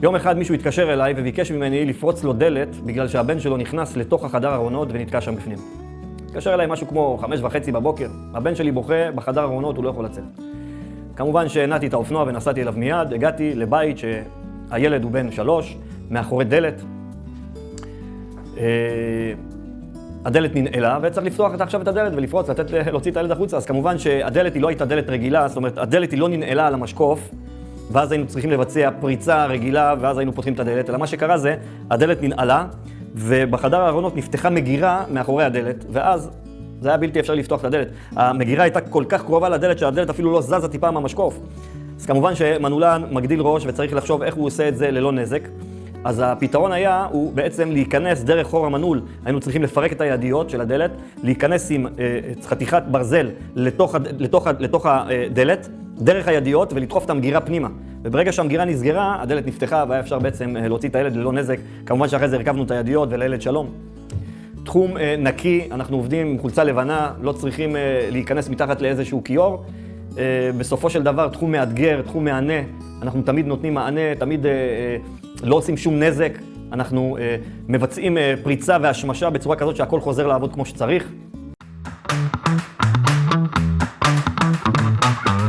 יום אחד מישהו התקשר אליי וביקש ממני לפרוץ לו דלת בגלל שהבן שלו נכנס לתוך החדר ארונות ונתקע שם בפנים. התקשר אליי משהו כמו 5:30 בבוקר, הבן שלי בוכה בחדר ארונות, הוא לא יכול לצאת. כמובן שהנעתי את האופנוע ונסעתי אליו מיד, הגעתי לבית שהילד הוא בן 3, מאחורי דלת. הדלת ננעלה וצריך לפתוח עכשיו את הדלת ולפרוץ, להוציא את הילד החוצה. אז כמובן שהדלת היא לא הייתה דלת רגילה, זאת אומרת, הדלת היא לא ננעלה על המשקוף, ואז היינו צריכים לבצע פריצה רגילה, ואז היינו פותחים את הדלת. אלא מה שקרה זה, הדלת ננעלה, ובחדר הארונות נפתחה מגירה מאחורי הדלת, ואז זה היה בלתי אפשר לפתוח את הדלת. המגירה הייתה כל כך קרובה לדלת שהדלת אפילו לא זזה טיפה מהמשקוף. אז כמובן שמנעולן מגדיל ראש וצריך לחשוב איך הוא עושה את זה ללא נזק. אז הפתרון היה, הוא בעצם להיכנס דרך חור המנעול. היינו צריכים לפרק את הידיות של הדלת, להיכנס עם חתיכת ברזל לתוך הדלת, דרך הידיות, ולדחוף את המגירה פנימה. וברגע שהמגירה נסגרה, הדלת נפתחה, והיה אפשר בעצם להוציא את הילד ללא נזק. כמובן שאחרי זה הרכבנו את הידיות ולילד שלום. תחום נקי, אנחנו עובדים עם חולצה לבנה, לא צריכים להיכנס מתחת לאיזשהו כיור. בסופו של דבר, תחום מאתגר, תחום מענה, אנחנו תמיד נותנים מענה, תמיד לא עושים שום נזק. אנחנו מבצעים פריצה והשמשה בצורה כזאת שהכל חוזר לעבוד כמו שצריך.